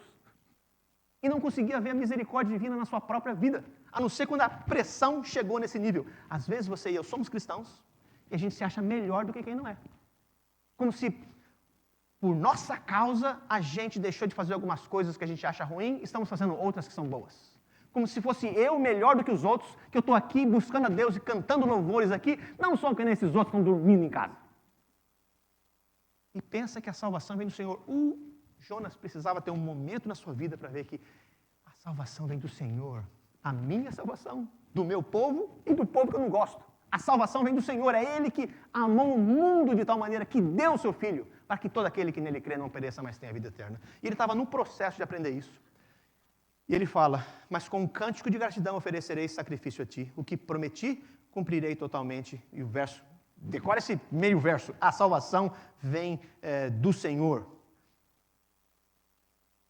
E não conseguia ver a misericórdia divina na sua própria vida, a não ser quando a pressão chegou nesse nível. Às vezes você e eu somos cristãos e a gente se acha melhor do que quem não é. Como se, por nossa causa, a gente deixou de fazer algumas coisas que a gente acha ruim e estamos fazendo outras que são boas. Como se fosse eu melhor do que os outros, que eu estou aqui buscando a Deus e cantando louvores aqui, não só que nem esses outros estão dormindo em casa. E pensa que a salvação vem do Senhor. O Jonas precisava ter um momento na sua vida para ver que a salvação vem do Senhor. A minha salvação, do meu povo e do povo que eu não gosto. A salvação vem do Senhor, é Ele que amou o mundo de tal maneira que deu o seu Filho, para que todo aquele que nele crê não pereça, mas tenha a vida eterna. E ele estava no processo de aprender isso. E ele fala, mas com um cântico de gratidão oferecerei sacrifício a ti. O que prometi, cumprirei totalmente. E o verso, decora esse meio verso, a salvação vem do Senhor.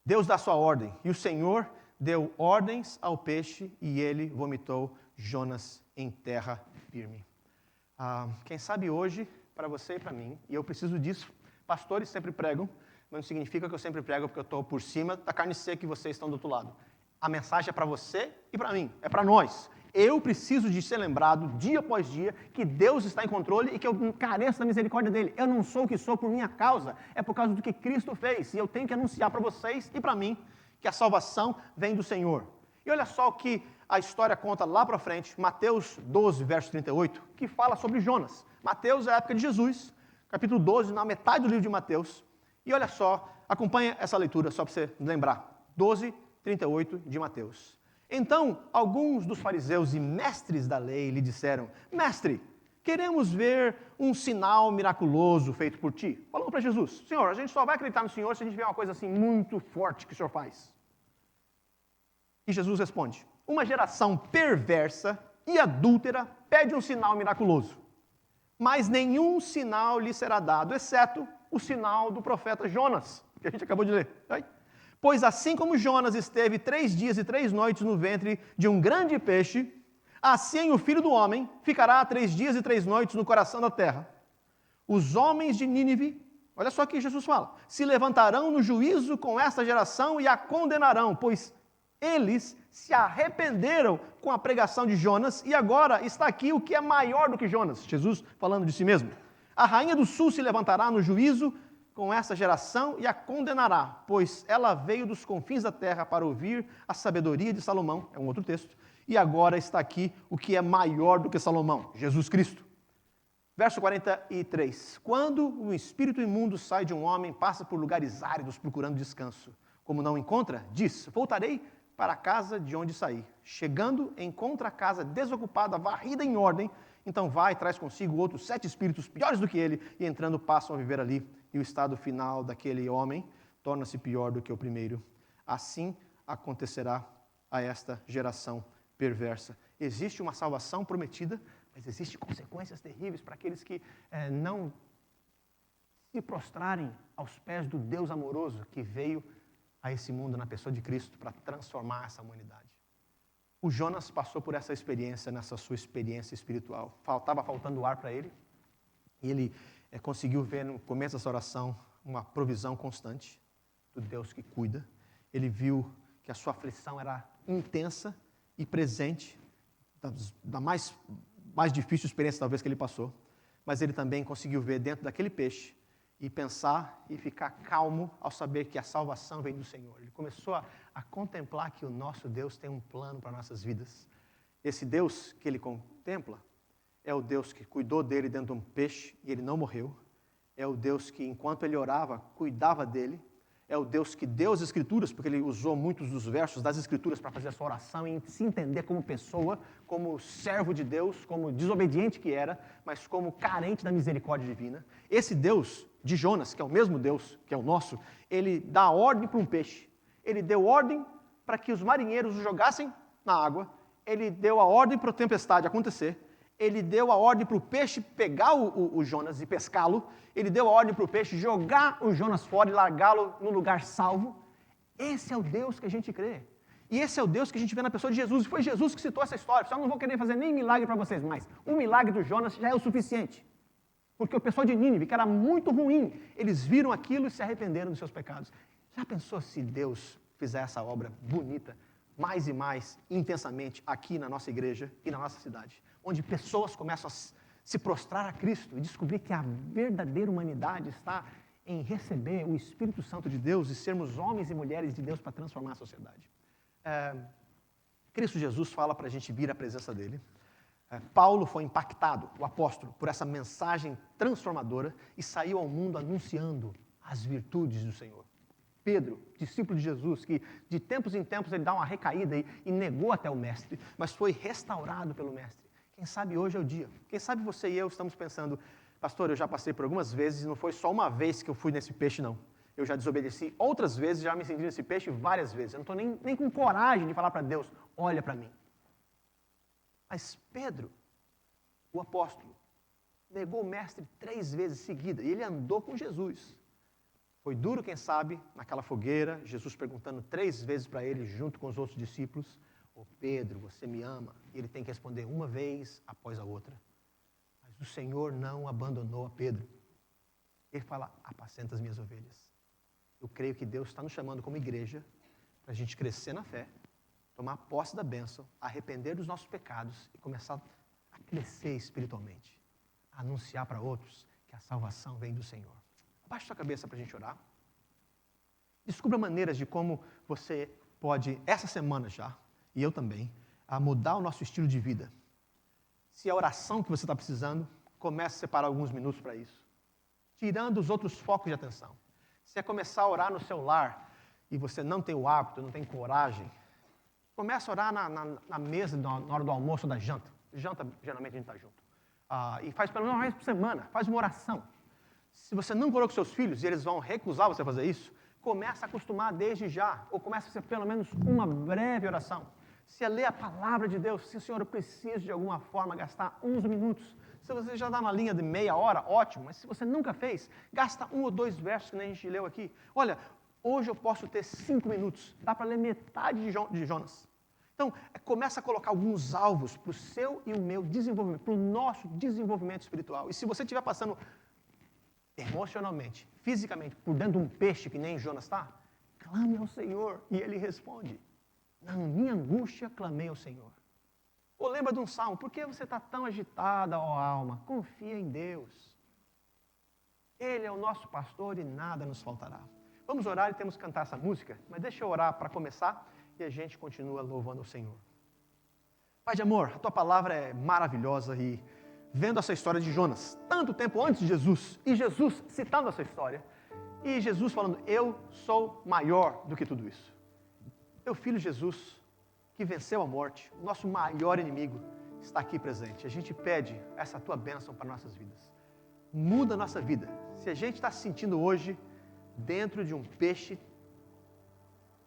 Deus dá sua ordem, e o Senhor deu ordens ao peixe, e ele vomitou Jonas em terra firme. Quem sabe hoje, para você e para mim, e eu preciso disso, pastores sempre pregam, mas não significa que eu sempre prego porque eu estou por cima da carne seca e vocês estão do outro lado. A mensagem é para você e para mim, é para nós. Eu preciso de ser lembrado, dia após dia, que Deus está em controle e que eu careço da misericórdia dEle. Eu não sou o que sou por minha causa, é por causa do que Cristo fez. E eu tenho que anunciar para vocês e para mim que a salvação vem do Senhor. E olha só o que a história conta lá para frente, Mateus 12, verso 38, que fala sobre Jonas. Mateus é a época de Jesus, capítulo 12, na metade do livro de Mateus. E olha só, acompanha essa leitura só para você lembrar. 12, 38 de Mateus. Então, alguns dos fariseus e mestres da lei lhe disseram: Mestre, queremos ver um sinal miraculoso feito por ti. Falando para Jesus: Senhor, a gente só vai acreditar no Senhor se a gente ver uma coisa assim muito forte que o Senhor faz. E Jesus responde: uma geração perversa e adúltera pede um sinal miraculoso, mas nenhum sinal lhe será dado, exceto o sinal do profeta Jonas, que a gente acabou de ler. Pois assim como Jonas esteve 3 dias e 3 noites no ventre de um grande peixe, assim o Filho do Homem ficará 3 dias e 3 noites no coração da terra. Os homens de Nínive, olha só o que Jesus fala, se levantarão no juízo com esta geração e a condenarão, pois eles se arrependeram com a pregação de Jonas e agora está aqui o que é maior do que Jonas. Jesus falando de si mesmo. A rainha do sul se levantará no juízo com essa geração e a condenará, pois ela veio dos confins da terra para ouvir a sabedoria de Salomão, é um outro texto, e agora está aqui o que é maior do que Salomão, Jesus Cristo. Verso 43, quando o espírito imundo sai de um homem, passa por lugares áridos procurando descanso. Como não encontra, diz, voltarei para a casa de onde saí. Chegando, encontra a casa desocupada, varrida em ordem, então vai e traz consigo outros 7 espíritos piores do que ele, e entrando passam a viver ali. E o estado final daquele homem torna-se pior do que o primeiro. Assim acontecerá a esta geração perversa. Existe uma salvação prometida, mas existem consequências terríveis para aqueles que não se prostrarem aos pés do Deus amoroso que veio a esse mundo na pessoa de Cristo para transformar essa humanidade. O Jonas passou por essa experiência, nessa sua experiência espiritual. Estava faltando ar para ele, e ele conseguiu ver no começo dessa oração uma provisão constante do Deus que cuida. Ele viu que a sua aflição era intensa e presente, da mais difícil experiência talvez que ele passou, mas ele também conseguiu ver dentro daquele peixe e pensar e ficar calmo ao saber que a salvação vem do Senhor. Ele começou a contemplar que o nosso Deus tem um plano para nossas vidas. Esse Deus que ele contempla é o Deus que cuidou dele dentro de um peixe e ele não morreu. É o Deus que, enquanto ele orava, cuidava dele. É o Deus que deu as Escrituras, porque ele usou muitos dos versos das Escrituras para fazer a sua oração e se entender como pessoa, como servo de Deus, como desobediente que era, mas como carente da misericórdia divina. Esse Deus de Jonas, que é o mesmo Deus que é o nosso, ele dá ordem para um peixe. Ele deu ordem para que os marinheiros o jogassem na água. Ele deu a ordem para a tempestade acontecer. Ele deu a ordem para o peixe pegar o Jonas e pescá-lo. Ele deu a ordem para o peixe jogar o Jonas fora e largá-lo no lugar salvo. Esse é o Deus que a gente crê. E esse é o Deus que a gente vê na pessoa de Jesus. E foi Jesus que citou essa história. Só não vou querer fazer nem milagre para vocês, mas o milagre do Jonas já é o suficiente. Porque o pessoal de Nínive, que era muito ruim, eles viram aquilo e se arrependeram dos seus pecados. Já pensou se Deus fizer essa obra bonita, mais e mais intensamente, aqui na nossa igreja e na nossa cidade? Onde pessoas começam a se prostrar a Cristo e descobrir que a verdadeira humanidade está em receber o Espírito Santo de Deus e sermos homens e mulheres de Deus para transformar a sociedade. Cristo Jesus fala para a gente vir à presença dele. Paulo foi impactado, o apóstolo, por essa mensagem transformadora e saiu ao mundo anunciando as virtudes do Senhor. Pedro, discípulo de Jesus, que de tempos em tempos ele dá uma recaída e negou até o mestre, mas foi restaurado pelo mestre. Quem sabe hoje é o dia. Quem sabe você e eu estamos pensando, pastor, eu já passei por algumas vezes e não foi só uma vez que eu fui nesse peixe, não. Eu já desobedeci outras vezes, já me senti nesse peixe várias vezes. Eu não estou nem com coragem de falar para Deus, olha para mim. Mas Pedro, o apóstolo, negou o mestre 3 vezes seguida e ele andou com Jesus. Foi duro, quem sabe, naquela fogueira, Jesus perguntando 3 vezes para ele, junto com os outros discípulos, Pedro, você me ama? E ele tem que responder uma vez após a outra. Mas o Senhor não abandonou a Pedro. Ele fala, apacenta as minhas ovelhas. Eu creio que Deus está nos chamando como igreja para a gente crescer na fé, tomar posse da bênção, arrepender dos nossos pecados e começar a crescer espiritualmente, a anunciar para outros que a salvação vem do Senhor. Abaixe sua cabeça para a gente orar. Descubra maneiras de como você pode, essa semana já, e eu também, a mudar o nosso estilo de vida. Se é a oração que você está precisando, comece a separar alguns minutos para isso. Tirando os outros focos de atenção. Se é começar a orar no seu lar e você não tem o hábito, não tem coragem, comece a orar na mesa, na hora do almoço ou da janta. Janta, geralmente, a gente está junto. E faz pelo menos uma vez por semana, faz uma oração. Se você não orou com seus filhos e eles vão recusar você fazer isso, comece a acostumar desde já, ou comece a fazer pelo menos uma breve oração. Se é ler a palavra de Deus, se o Senhor precisa de alguma forma gastar uns minutos, se você já está na linha de meia hora, ótimo, mas se você nunca fez, gasta 1 ou 2 versos que nem a gente leu aqui. Olha, hoje eu posso ter 5 minutos, dá para ler metade de Jonas. Então, começa a colocar alguns alvos para o seu e o meu desenvolvimento, para o nosso desenvolvimento espiritual. E se você estiver passando emocionalmente, fisicamente, por dentro de um peixe que nem Jonas está, clame ao Senhor e Ele responde. Na minha angústia, clamei ao Senhor. Ou lembra de um salmo, por que você está tão agitada, ó alma? Confia em Deus. Ele é o nosso pastor e nada nos faltará. Vamos orar e temos que cantar essa música, mas deixa eu orar para começar e a gente continua louvando o Senhor. Pai de amor, a tua palavra é maravilhosa e vendo essa história de Jonas, tanto tempo antes de Jesus, e Jesus citando essa história, e Jesus falando, eu sou maior do que tudo isso. Teu filho Jesus, que venceu a morte, o nosso maior inimigo, está aqui presente. A gente pede essa tua bênção para nossas vidas. Muda a nossa vida. Se a gente está se sentindo hoje dentro de um peixe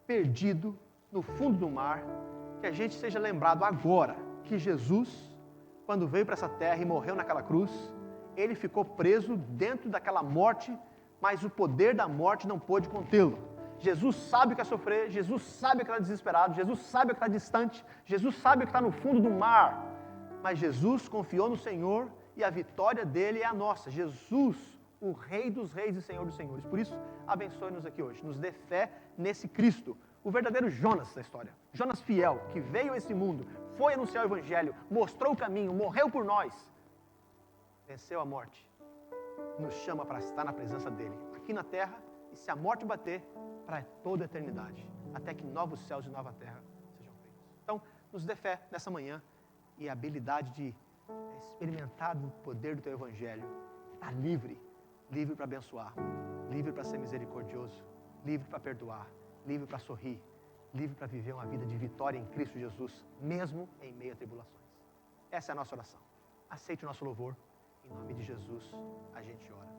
perdido no fundo do mar, que a gente seja lembrado agora que Jesus, quando veio para essa terra e morreu naquela cruz, ele ficou preso dentro daquela morte, mas o poder da morte não pôde contê-lo. Jesus sabe o que é sofrer, Jesus sabe o que está desesperado, Jesus sabe o que está distante, Jesus sabe o que está no fundo do mar, mas Jesus confiou no Senhor e a vitória dele é a nossa. Jesus, o Rei dos Reis e Senhor dos Senhores. Por isso, abençoe-nos aqui hoje, nos dê fé nesse Cristo, o verdadeiro Jonas da história. Jonas fiel, que veio a esse mundo, foi anunciar o Evangelho, mostrou o caminho, morreu por nós, venceu a morte, nos chama para estar na presença dele, aqui na terra, e se a morte bater, para toda a eternidade, até que novos céus e nova terra sejam feitos. Então, nos dê fé nessa manhã e a habilidade de experimentar o poder do teu Evangelho, estar livre para abençoar, livre para ser misericordioso, livre para perdoar, livre para sorrir, livre para viver uma vida de vitória em Cristo Jesus, mesmo em meio a tribulações. Essa é a nossa oração. Aceite o nosso louvor. Em nome de Jesus, a gente ora.